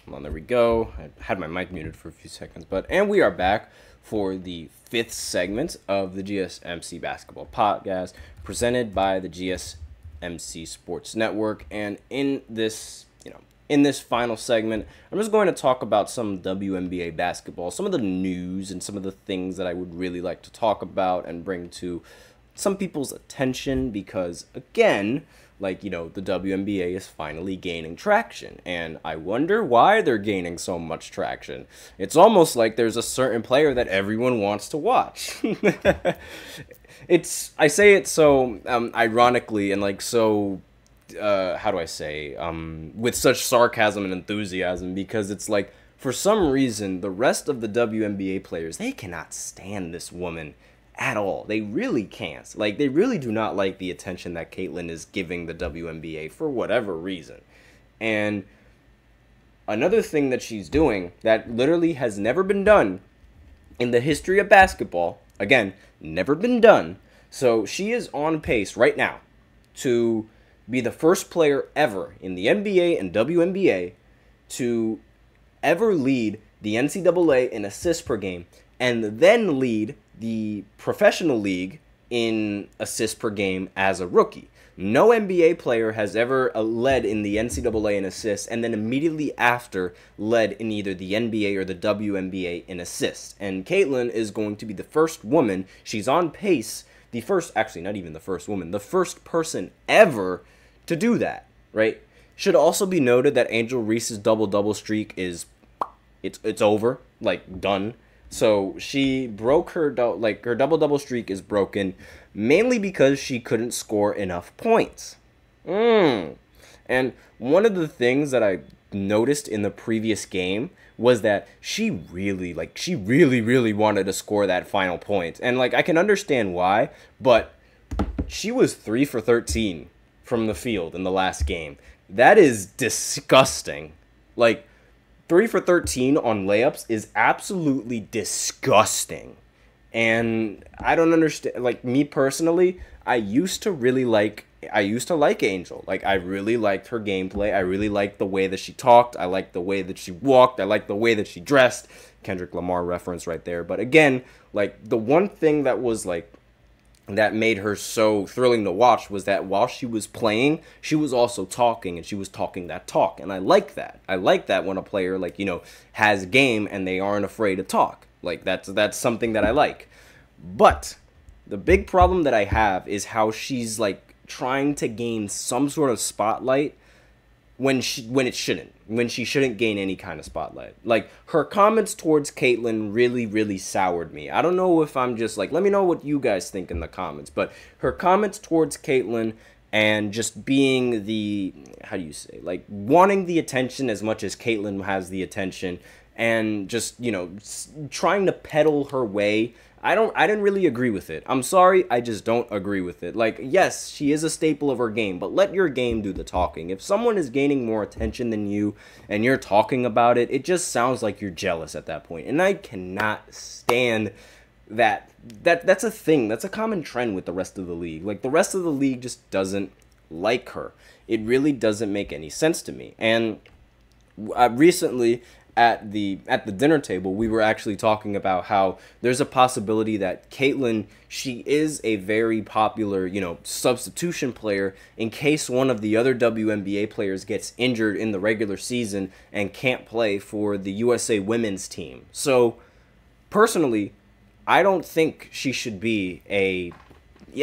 Well, there we go. I had my mic muted for a few seconds, and we are back for the fifth segment of the GSMC Basketball Podcast, presented by the GSMC Sports Network. And in this final segment, I'm just going to talk about some WNBA basketball, some of the news, and some of the things that I would really like to talk about and bring to some people's attention, because again, the WNBA is finally gaining traction, and I wonder why they're gaining so much traction. It's almost like there's a certain player that everyone wants to watch. I say it so ironically and with such sarcasm and enthusiasm, because it's like, for some reason, the rest of the WNBA players, they cannot stand this woman at all. They really can't. They really do not like the attention that Caitlyn is giving the WNBA for whatever reason. And another thing that she's doing that literally has never been done in the history of basketball, again, never been done. So she is on pace right now to be the first player ever in the NBA and WNBA to ever lead the NCAA in assists per game, and then lead the professional league in assists per game as a rookie. No NBA player has ever led in the NCAA in assists and then immediately after led in either the NBA or the WNBA in assists. And Caitlyn is going to be the first woman. She's on pace, the first person ever to do that, right? Should also be noted that Angel Reese's double-double streak is it's over, done. So she broke her double-double streak is broken mainly because she couldn't score enough points. And one of the things that I noticed in the previous game was that she really wanted to score that final point. And I can understand why, but she was 3 for 13 from the field in the last game. That is disgusting. 3 for 13 on layups is absolutely disgusting. And I don't understand. Me personally, I used to like Angel. I really liked her gameplay. I really liked the way that she talked. I liked the way that she walked. I liked the way that she dressed. Kendrick Lamar reference right there. But again, the one thing that was that made her so thrilling to watch was that while she was playing, she was also talking, and she was talking that talk. And I like that. I like that when a player, has game and they aren't afraid to talk. That's something that I like. But the big problem that I have is how she's, trying to gain some sort of spotlight when it shouldn't. When she shouldn't gain any kind of spotlight. Her comments towards Caitlyn really soured me. I don't know if I'm just let me know what you guys think in the comments. But her comments towards Caitlyn and just being wanting the attention as much as Caitlyn has the attention, and just, trying to peddle her way, I didn't really agree with it. I'm sorry, I just don't agree with it. Yes, she is a staple of her game, but let your game do the talking. If someone is gaining more attention than you and you're talking about it, it just sounds like you're jealous at that point. And I cannot stand that. That's a thing. That's a common trend with the rest of the league. The rest of the league just doesn't like her. It really doesn't make any sense to me. And recently, at the dinner table, we were actually talking about how there's a possibility that Caitlyn, she is a very popular, substitution player in case one of the other WNBA players gets injured in the regular season and can't play for the USA women's team. So, personally, I don't think she should be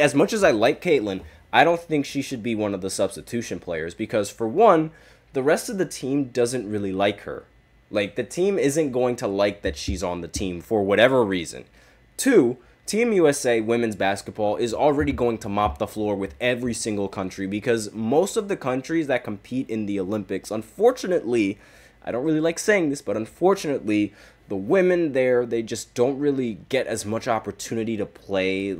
as much as I like Caitlyn, I don't think she should be one of the substitution players, because for one, the rest of the team doesn't really like her. The team isn't going to like that she's on the team for whatever reason. Two, Team USA women's basketball is already going to mop the floor with every single country, because most of the countries that compete in the Olympics, unfortunately, I don't really like saying this, but unfortunately, the women there, they just don't really get as much opportunity to play,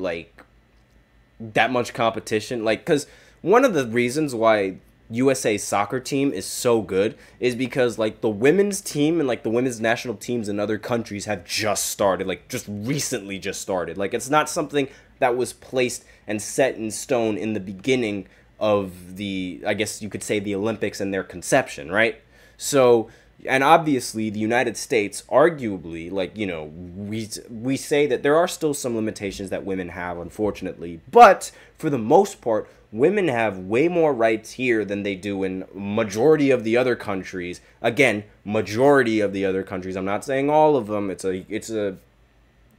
that much competition. Because one of the reasons why USA soccer team is so good is because the women's team and the women's national teams in other countries have just started, just recently just started. It's not something that was placed and set in stone in the beginning of the, I guess you could say, the Olympics and their conception, right? So And obviously, the United States, arguably, like, we say that there are still some limitations that women have, unfortunately. But for the most part, women have way more rights here than they do in majority of the other countries. Again, majority of the other countries. I'm not saying all of them. It's a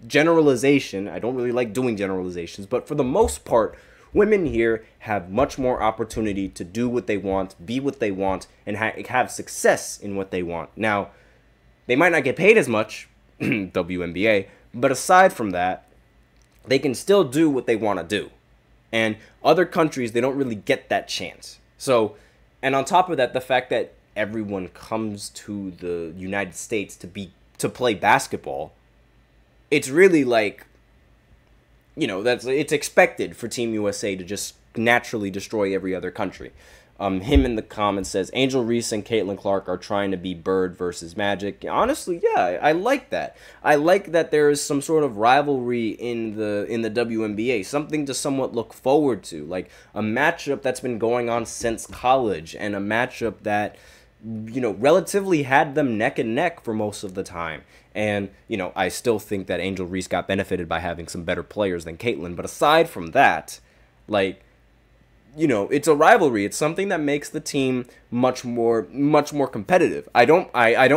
generalization. I don't really like doing generalizations, but for the most part, women here have much more opportunity to do what they want, be what they want, and have success in what they want. Now, they might not get paid as much, WNBA, but aside from that, they can still do what they want to do. And other countries, they don't really get that chance. So, and on top of that, the fact that everyone comes to the United States to play basketball, it's really like, it's expected for Team USA to just naturally destroy every other country. Him in the comments says, Angel Reese and Caitlin Clark are trying to be Bird versus Magic. Honestly, yeah, I like that. I like that there is some sort of rivalry in the WNBA, something to somewhat look forward to, like a matchup that's been going on since college, and a matchup that, relatively had them neck and neck for most of the time. And, I still think that Angel Reese got benefited by having some better players than Caitlin. But aside from that, like, it's a rivalry. It's something that makes the team much more competitive. I don't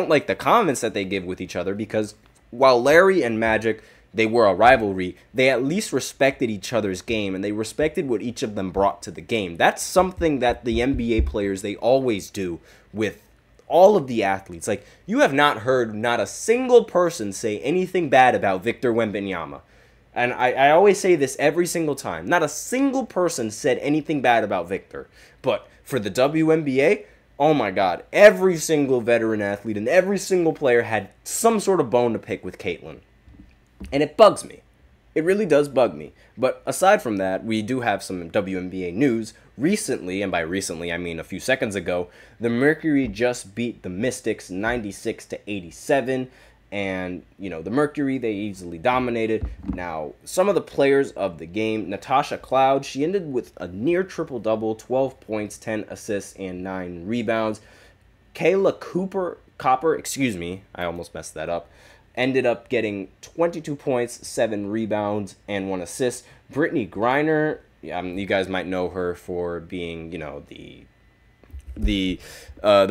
like the comments that they give with each other, because while Larry and Magic, they were a rivalry, they at least respected each other's game, and they respected what each of them brought to the game. That's something that the NBA players, they always do with all of the athletes. Like, you have not heard not a single person say anything bad about Victor Wembanyama. And I always say this every single time. Not a single person said anything bad about Victor. But for the WNBA, oh my God, every single veteran athlete and every single player had some sort of bone to pick with Caitlin. And it bugs me. It really does bug me. But aside from that, we do have some WNBA news. Recently, and by recently I mean a few seconds ago, the Mercury just beat the Mystics 96-87. And, the Mercury, they easily dominated. Now, some of the players of the game, Natasha Cloud, she ended with a near triple-double, 12 points, 10 assists, and 9 rebounds. Kayla Copper, excuse me, I almost messed that up, ended up getting 22 points, 7 rebounds, and 1 assist. Brittany Griner, you guys might know her for being, the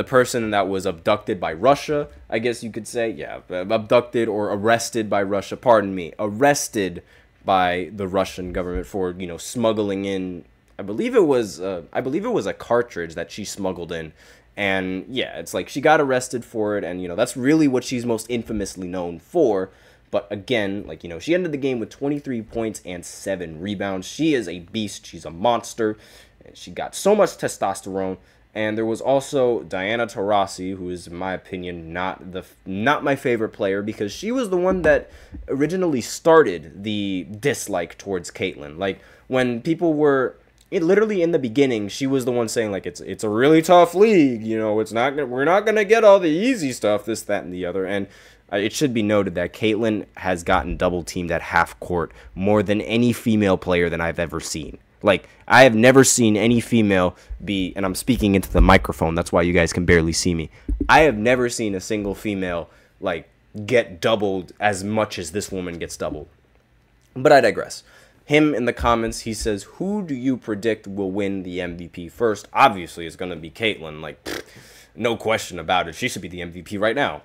person that was abducted by Russia, I guess you could say. Yeah, abducted or arrested by Russia. Pardon me. Arrested by the Russian government for, smuggling in, I believe it was a cartridge that she smuggled in. And yeah, it's like she got arrested for it, and that's really what she's most infamously known for. But again, like, she ended the game with 23 points and 7 rebounds. She is a beast. She's a monster. She got so much testosterone. And there was also Diana Taurasi, who is, in my opinion, not my favorite player, because she was the one that originally started the dislike towards Caitlin. Like, when people were literally in the beginning, she was the one saying, like, it's a really tough league, we're not gonna get all the easy stuff, this, that, and the other. And it should be noted that Caitlin has gotten double teamed at half court more than any female player that I've ever seen. Like, I have never seen any female be, and I'm speaking into the microphone, that's why you guys can barely see me. I have never seen a single female, like, get doubled as much as this woman gets doubled. But I digress. Him in the comments, he says, who do you predict will win the MVP first? Obviously, it's going to be Caitlin. Like, no question about it. She should be the MVP right now.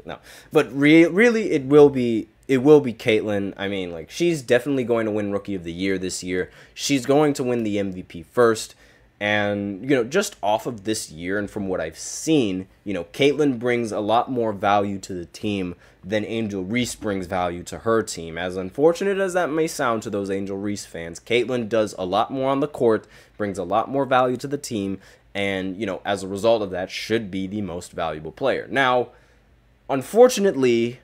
No. But really, it will be Caitlin. I mean, like, she's definitely going to win Rookie of the Year this year. She's going to win the MVP first. And, just off of this year and from what I've seen, Caitlin brings a lot more value to the team than Angel Reese brings value to her team. As unfortunate as that may sound to those Angel Reese fans, Caitlin does a lot more on the court, brings a lot more value to the team, and, as a result of that, should be the most valuable player. Now, unfortunately,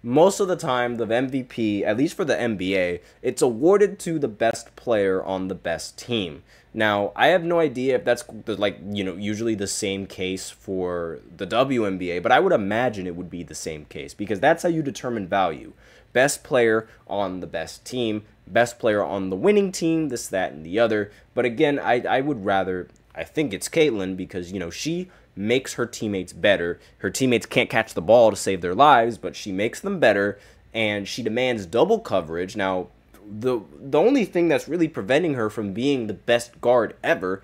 most of the time, the MVP, at least for the NBA, it's awarded to the best player on the best team. Now, I have no idea if that's, like, usually the same case for the WNBA, but I would imagine it would be the same case, because that's how you determine value. Best player on the best team, best player on the winning team, this, that, and the other. But again, I would rather, I think it's Caitlin, because, she makes her teammates better. Her teammates can't catch the ball to save their lives, but she makes them better, and she demands double coverage. Now, the only thing that's really preventing her from being the best guard ever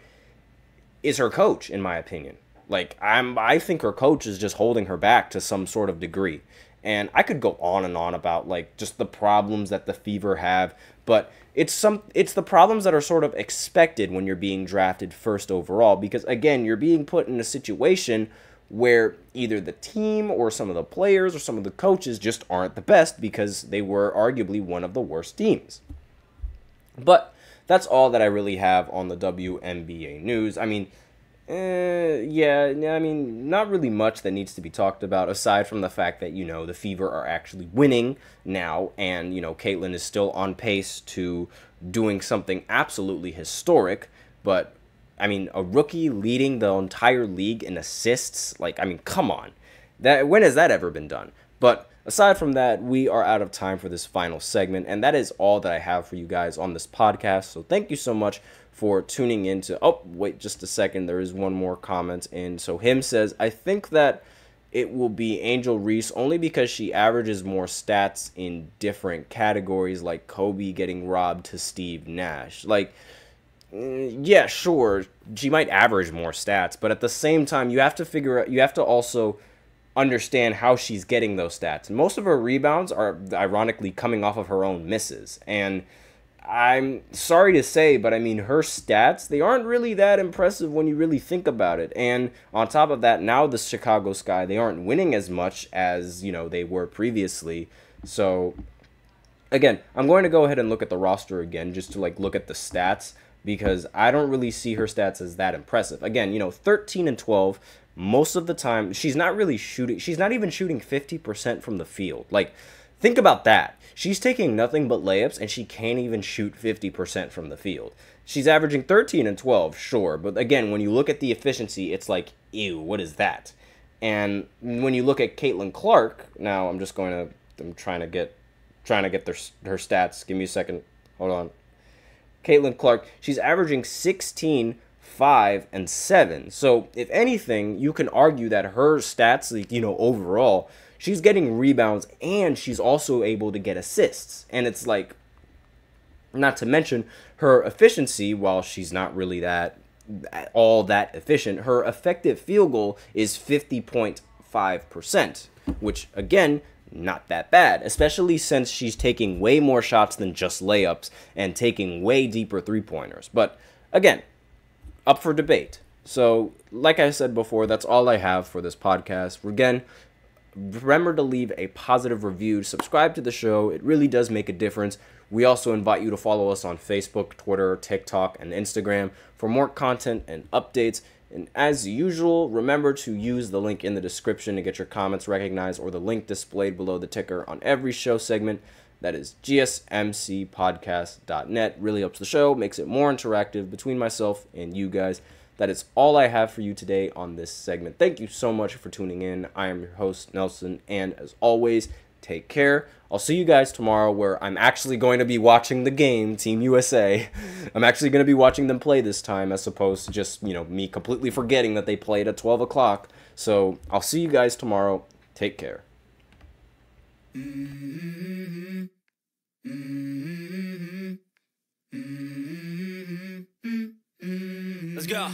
is her coach, in my opinion. Like, I think her coach is just holding her back to some sort of degree. And I could go on and on about, like, just the problems that the Fever have, but it's the problems that are sort of expected when you're being drafted first overall, because, again, you're being put in a situation where either the team or some of the players or some of the coaches just aren't the best because they were arguably one of the worst teams. But that's all that I really have on the WNBA news. I mean, not really much that needs to be talked about aside from the fact that, the Fever are actually winning now, and, Caitlin is still on pace to doing something absolutely historic. But, I mean, a rookie leading the entire league in assists, come on. When has that ever been done? But aside from that, we are out of time for this final segment, and that is all that I have for you guys on this podcast. So thank you so much for tuning in to... Oh, wait just a second. There is one more comment in. So him says, I think that it will be Angel Reese only because she averages more stats in different categories, like Kobe getting robbed to Steve Nash. Yeah, sure, she might average more stats, but at the same time, you have to also understand how she's getting those stats. And most of her rebounds are ironically coming off of her own misses. And I'm sorry to say, but I mean, her stats, they aren't really that impressive when you really think about it. And on top of that, now the Chicago Sky, they aren't winning as much as, they were previously. So, again, I'm going to go ahead and look at the roster again just to, look at the stats, because I don't really see her stats as that impressive. Again, 13 and 12, most of the time, she's not even shooting 50% from the field. Think about that. She's taking nothing but layups, and she can't even shoot 50% from the field. She's averaging 13 and 12, sure, but again, when you look at the efficiency, it's like, ew, what is that? And when you look at Caitlin Clark, now I'm trying to get her stats. Give me a second. Hold on. Caitlin Clark, she's averaging 16, 5, and 7. So, if anything, you can argue that her stats, overall, she's getting rebounds and she's also able to get assists. And it's not to mention her efficiency, while she's not really all that efficient, her effective field goal is 50.5%, which, again, not that bad, especially since she's taking way more shots than just layups and taking way deeper three-pointers. But again, up for debate. So, like I said before, that's all I have for this podcast. Again, remember to leave a positive review, subscribe to the show. It really does make a difference. We also invite you to follow us on Facebook, Twitter, TikTok, and Instagram for more content and updates. And as usual, remember to use the link in the description to get your comments recognized, or the link displayed below the ticker on every show segment. That is gsmcpodcast.net. Really helps the show, makes it more interactive between myself and you guys. That is all I have for you today on this segment. Thank you so much for tuning in. I am your host, Nelson, and as always, take care. I'll see you guys tomorrow, where I'm actually going to be watching the game, Team USA. I'm actually going to be watching them play this time, as opposed to just, me completely forgetting that they played at 12 o'clock. So I'll see you guys tomorrow. Take care. Let's go.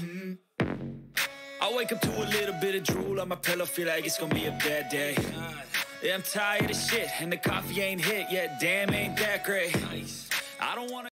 I wake up to a little bit of drool on my pillow, feel like it's gonna be a bad day. Yeah, I'm tired of shit, and the coffee ain't hit yet. Damn, ain't that great. I don't wanna